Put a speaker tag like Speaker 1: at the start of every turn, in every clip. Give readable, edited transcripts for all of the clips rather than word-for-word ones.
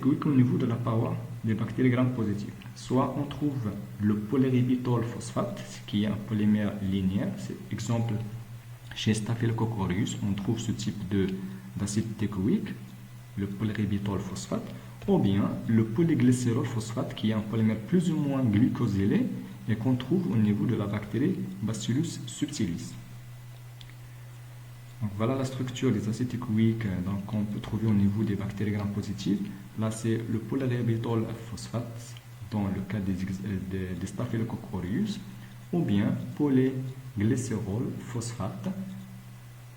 Speaker 1: Au niveau de la paroi des bactéries gram-positives, soit on trouve le polyribitol phosphate, qui est un polymère linéaire. C'est exemple chez Staphylococcus aureus, on trouve ce type d'acide teichoïque, le polyribitol phosphate, ou bien le polyglycérol phosphate, qui est un polymère plus ou moins glucosylé et qu'on trouve au niveau de la bactérie Bacillus subtilis. Donc voilà la structure des acides teichoïques qu'on peut trouver au niveau des bactéries gram-positives. Là, c'est le polyribitol phosphate dans le cas des Staphylococcus aureus, ou bien polyglycérol phosphate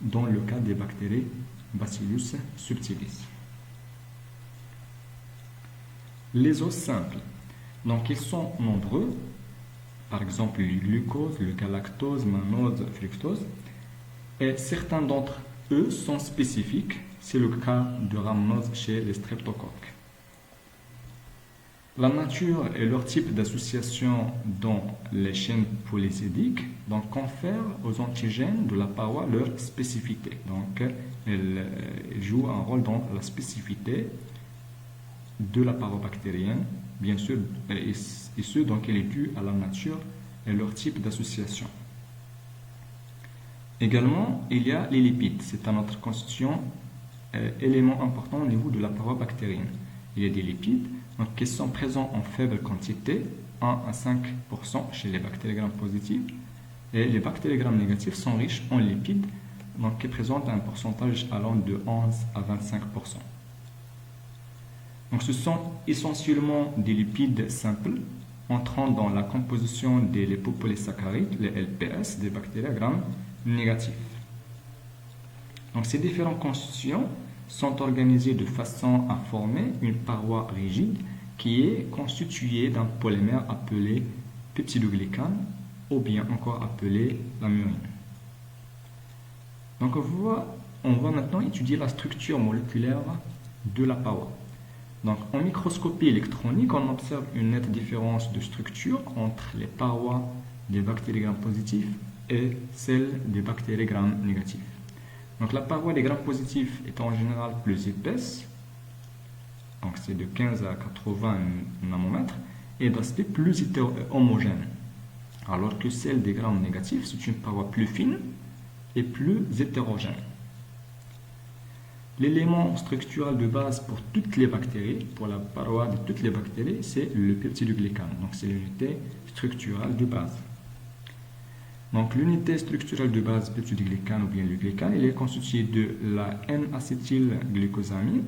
Speaker 1: dans le cas des bactéries Bacillus subtilis. Les os simples, donc ils sont nombreux, par exemple le glucose, le galactose, mannose, fructose, et certains d'entre eux sont spécifiques. C'est le cas de rhamnose chez les streptocoques. La nature et leur type d'association dans les chaînes polysédiques confèrent aux antigènes de la paroi leur spécificité. Donc, elles jouent un rôle dans la spécificité de la paroi bactérienne, bien sûr, et ce, donc, elle est due à la nature et leur type d'association. Également, il y a les lipides. C'est un autre constituant, élément important au niveau de la paroi bactérienne. Il y a des lipides qui sont présents en faible quantité, 1 à 5% chez les bactéries gram-positives, et les bactéries gram-négatives sont riches en lipides, qui présentent un pourcentage allant de 11 à 25%. Donc, ce sont essentiellement des lipides simples entrant dans la composition des lipopolysaccharides, les LPS, des bactéries gram-négatives. Donc, ces différents constituants sont organisés de façon à former une paroi rigide qui est constituée d'un polymère appelé peptidoglycane ou bien encore appelé la murine. Donc on va maintenant étudier la structure moléculaire de la paroi. Donc en microscopie électronique, on observe une nette différence de structure entre les parois des bactéries gram-positives et celles des bactéries gram-négatives. Donc la paroi des gram-positifs est en général plus épaisse, donc c'est de 15 à 80 nanomètres, et d'aspect plus homogène, alors que celle des gram-négatifs, c'est une paroi plus fine et plus hétérogène. L'élément structural de base pour toutes les bactéries, pour la paroi de toutes les bactéries, c'est le peptidoglycane, donc c'est l'unité structurale de base. Donc l'unité structurelle de base peptidoglycane ou bien le glycane, il est constitué de la N-acétylglucosamine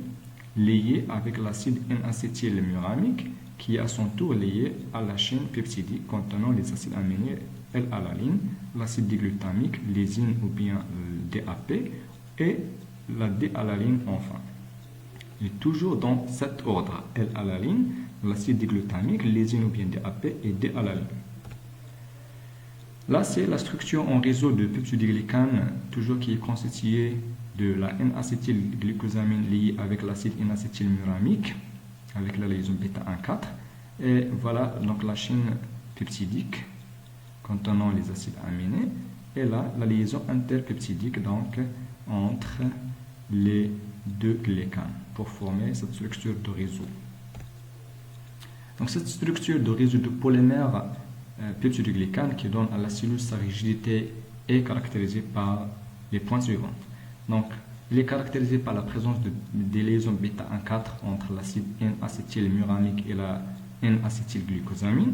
Speaker 1: liée avec l'acide N-acétylmuramique qui est à son tour lié à la chaîne peptidique contenant les acides aminés L-alanine, l'acide diglutamique, lysine ou bien DAP et la D-alaline enfin. Et toujours dans cet ordre, L-alanine, l'acide diglutamique, lysine ou bien DAP et D-alaline. Là, c'est la structure en réseau de peptidoglycane, toujours qui est constituée de la N-acétylglucosamine liée avec l'acide N-acétylmuramique, avec la liaison β1,4. Et voilà donc la chaîne peptidique contenant les acides aminés. Et là, la liaison interpeptidique donc entre les deux glycanes pour former cette structure de réseau. Donc cette structure de réseau de polymère peptidoglycane qui donne à la cellule sa rigidité est caractérisée par les points suivants. Donc, il est caractérisé par la présence des liaisons β1,4 entre l'acide N-acétylmuramique et la N-acétylglucosamine.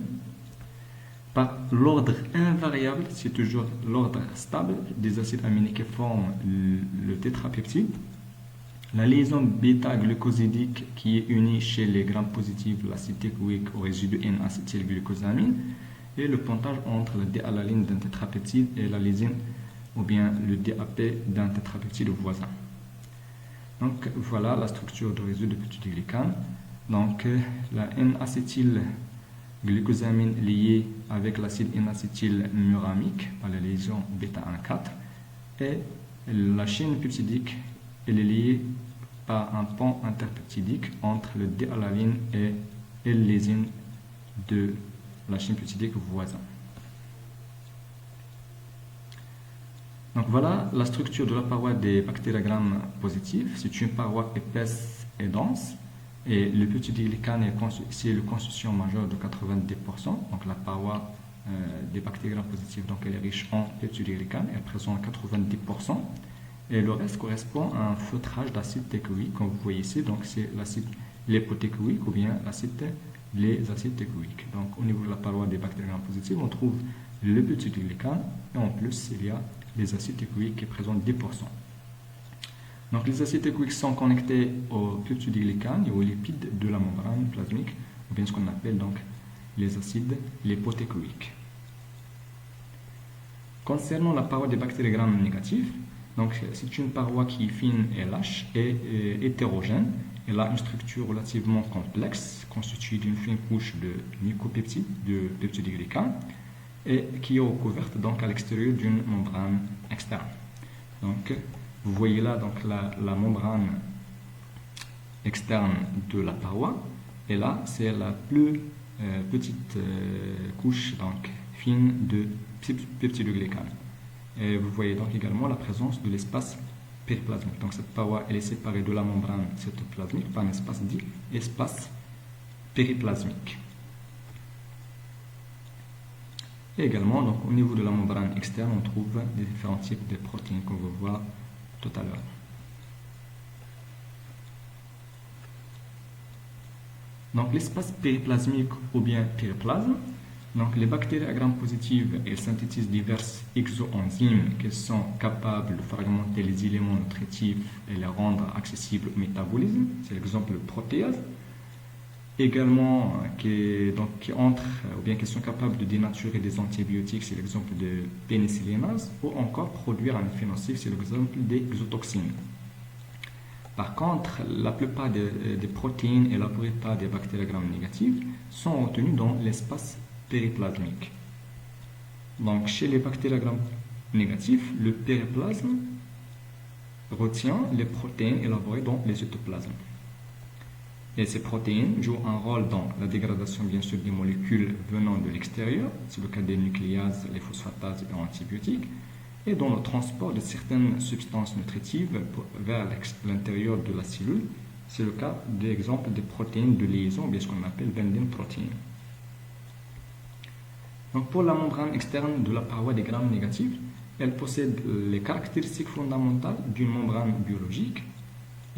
Speaker 1: Par l'ordre invariable, c'est toujours l'ordre stable des acides aminés qui forment le tétrapeptide. La liaison bêta-glucosidique qui est unie chez les gram-positifs, l'acide teichoïque au résidu N-acétylglucosamine, et le pontage entre la D-alaline d'un tétrapeptide et la lysine ou bien le DAP d'un tétrapeptide voisin. Donc voilà la structure de réseau de peptidoglycane. Donc la N-acétylglucosamine liée avec l'acide N-acétylmuramique par la liaison β1,4 et la chaîne peptidique elle est liée par un pont interpeptidique entre le D-alaline et L-lysine de la chaîne peptidique voisin. Donc voilà la structure de la paroi des bactéries gram positives. C'est une paroi épaisse et dense Et le peptidoglycane c'est le constituant majeur de 90%, donc la paroi des bactéries gram-positives, donc elle est riche en peptidoglycane, elle présente 90%, et le reste correspond à un feutrage d'acide teichoïque, comme vous voyez ici, donc c'est l'acide lipoteichoïque ou bien les acides teichoïques. Donc au niveau de la paroi des bactéries gram-positives, on trouve le peptidoglycane, et en plus il y a les acides teichoïques qui présentent 10%. Donc les acides teichoïques sont connectés au peptidoglycane et aux lipides de la membrane plasmique, ou bien ce qu'on appelle donc les acides lipoteichoïques. Concernant la paroi des bactéries gram-négatives, donc c'est une paroi qui est fine et lâche et hétérogène. Elle a une structure relativement complexe, constituée d'une fine couche de mycopeptides, de peptidoglycane, et qui est recouverte donc à l'extérieur d'une membrane externe. Donc, vous voyez là donc la membrane externe de la paroi, et là c'est la plus petite couche donc fine de peptidoglycane. Et vous voyez donc également la présence de l'espace périplasmique. Donc cette paroi elle est séparée de la membrane cytoplasmique par un espace dit espace périplasmique. Et également donc, au niveau de la membrane externe, on trouve des différents types de protéines qu'on va voir tout à l'heure. Donc l'espace périplasmique ou bien périplasme, donc les bactéries à gram-positives, elles synthétisent diverses exoenzymes qui sont capables de fragmenter les éléments nutritifs et les rendre accessibles au métabolisme. C'est l'exemple de protéase. Également qui entrent ou bien qui sont capables de dénaturer des antibiotiques, c'est l'exemple de pénicillinase, ou encore produire un effet nocif, c'est l'exemple des exotoxines. Par contre, la plupart des protéines élaborées par des bactéries gram-négatives sont retenues dans l'espace périplasmique. Donc chez les bactéries gram-négatives, le périplasme retient les protéines élaborées dans les cytoplasmes. Et ces protéines jouent un rôle dans la dégradation bien sûr des molécules venant de l'extérieur, c'est le cas des nucléases, les phosphatases et antibiotiques, et dans le transport de certaines substances nutritives vers l'intérieur de la cellule, c'est le cas d'exemple des protéines de liaison, bien ce qu'on appelle binding protein. Donc pour la membrane externe de la paroi des gram-négatives, elle possède les caractéristiques fondamentales d'une membrane biologique.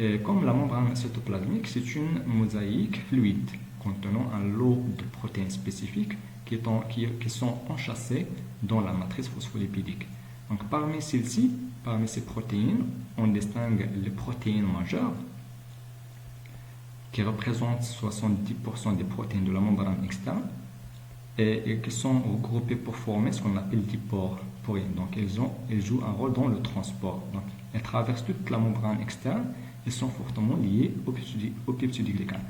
Speaker 1: Et comme la membrane cytoplasmique, c'est une mosaïque fluide contenant un lot de protéines spécifiques qui sont enchâssées dans la matrice phospholipidique. Donc parmi celles-ci, parmi ces protéines, on distingue les protéines majeures qui représentent 70% des protéines de la membrane externe et qui sont regroupées pour former ce qu'on appelle des pores porines. Donc elles jouent un rôle dans le transport. Donc elles traversent toute la membrane externe et sont fortement liées au peptidoglycane.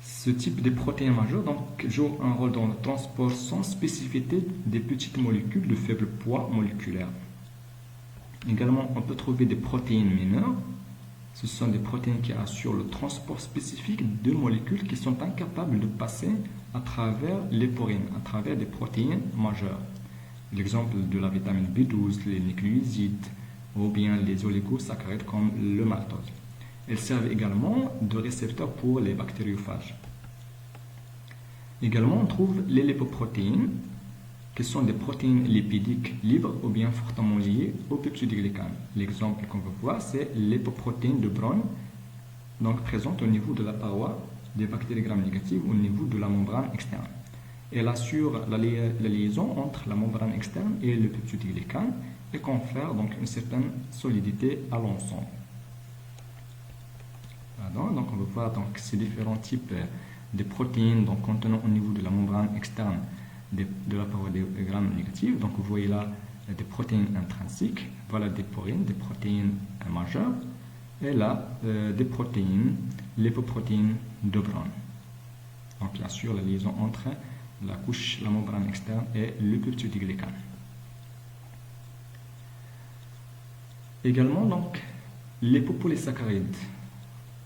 Speaker 1: Ce type de protéines majeures joue un rôle dans le transport sans spécificité des petites molécules de faible poids moléculaire. Également, on peut trouver des protéines mineures. Ce sont des protéines qui assurent le transport spécifique de molécules qui sont incapables de passer à travers les porines, à travers des protéines majeures. L'exemple de la vitamine B12, les nucléosides, ou bien les oligosaccharides comme le maltose. Elles servent également de récepteurs pour les bactériophages. Également, on trouve les lipoprotéines, qui sont des protéines lipidiques libres ou bien fortement liées au peptidoglycane. L'exemple qu'on va voir, c'est l'hypoprotéine de Brown, donc présente au niveau de la paroi des bactéries gram-négatives au niveau de la membrane externe. Elle assure la liaison entre la membrane externe et le peptidoglycane et confère donc une certaine solidité à l'ensemble. Donc on va voir donc ces différents types de protéines donc, contenant au niveau de la membrane externe de la paroi des gram-négatives. Donc vous voyez là des protéines intrinsiques, voilà des porines, des protéines majeures, et là des protéines, lipoprotéines de Brown. Donc qui assurent la liaison entre la membrane externe et le peptidoglycane. Également donc les lipopolysaccharides.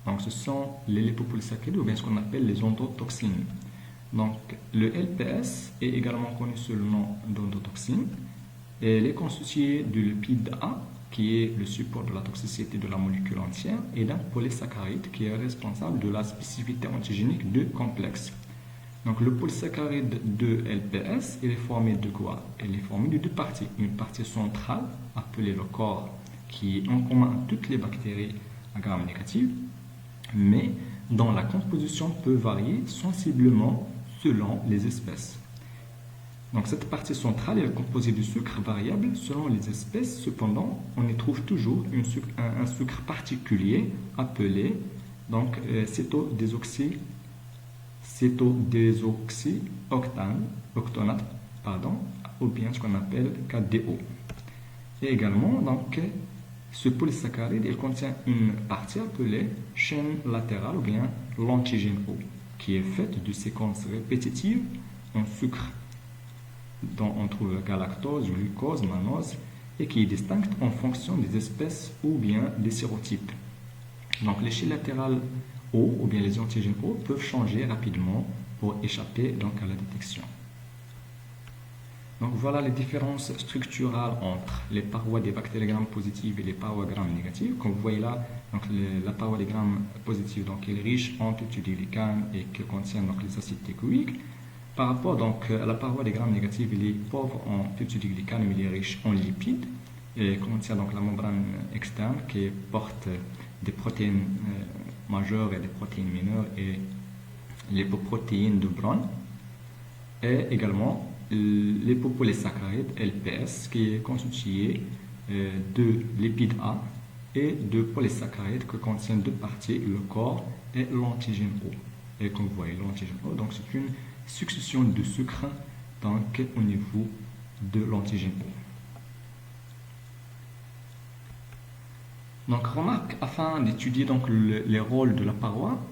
Speaker 1: Donc ce sont les lipopolysaccharides ou bien ce qu'on appelle les endotoxines. Donc le LPS est également connu sous le nom d'endotoxine et elle est constituée de lipides A qui est le support de la toxicité de la molécule entière, et d'un polysaccharide qui est responsable de la spécificité antigénique de complexe. Donc le polysaccharide de LPS, il est formé de quoi? Il est formé de deux parties. Une partie centrale, appelée le corps, qui est en commun à toutes les bactéries à Gram négatif, mais dont la composition peut varier sensiblement selon les espèces. Donc cette partie centrale est composée de sucres variables selon les espèces. Cependant, on y trouve toujours un sucre particulier appelé donc cétodésoxyoctanate, ou bien ce qu'on appelle KDO. Et également, donc, ce polysaccharide, il contient une partie appelée chaîne latérale ou bien l'antigène O, qui est faite de séquences répétitives en sucre dont on trouve galactose, glucose, mannose, et qui est distincte en fonction des espèces ou bien des sérotypes. Donc les chaînes latérales O ou bien les antigènes O peuvent changer rapidement pour échapper donc à la détection. Donc voilà les différences structurales entre les parois des bactéries gram positives et les parois gram négatives. Comme vous voyez là, donc la paroi des gram positives donc, est riche en peptidoglycanes et qui contient donc, les acides thécoïques. Par rapport donc, à la paroi des gram négatives, il est pauvre en peptidoglycanes, mais il est riche en lipides et contient donc la membrane externe qui porte des protéines majeures et des protéines mineures et l'hypoprotéine de Brown, et également l'hypopolysacharide LPS qui est constitué de lipides A et de polysaccharides qui contiennent deux parties, le corps et l'antigène O. Et comme vous voyez l'antigène O, donc c'est une succession de sucres donc au niveau de l'antigène O. Donc remarque, afin d'étudier donc les rôles de la paroi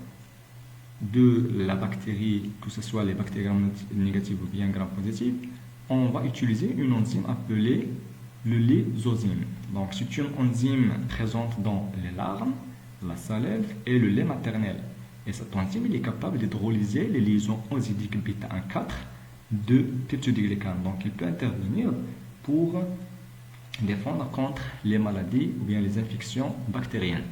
Speaker 1: de la bactérie, que ce soit les bactéries gram négatives ou bien gram positives, on va utiliser une enzyme appelée le lysozyme. Donc c'est une enzyme présente dans les larmes, la salive et le lait maternel. Et cette enzyme est capable d'hydrolyser les liaisons oxidiques bêta-1,4 de peptidoglycanes. Donc il peut intervenir pour défendre contre les maladies ou bien les infections bactériennes.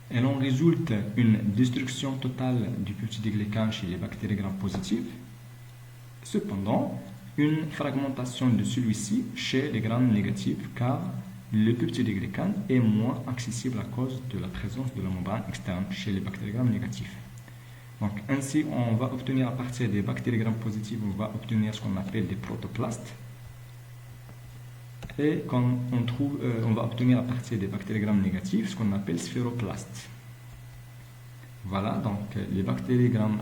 Speaker 1: Elle en résulte une destruction totale du peptidoglycane chez les bactéries gram positives. Cependant, une fragmentation de celui-ci chez les gram négatifs car le peptidoglycane est moins accessible à cause de la présence de la membrane externe chez les bactéries gram négatifs. Donc ainsi, on va obtenir à partir des bactéries gram positives, on va obtenir ce qu'on appelle des protoplastes. Et comme on va obtenir à partir des bactéries gram négatives ce qu'on appelle sphéroplastes. Voilà, donc les bactéries gram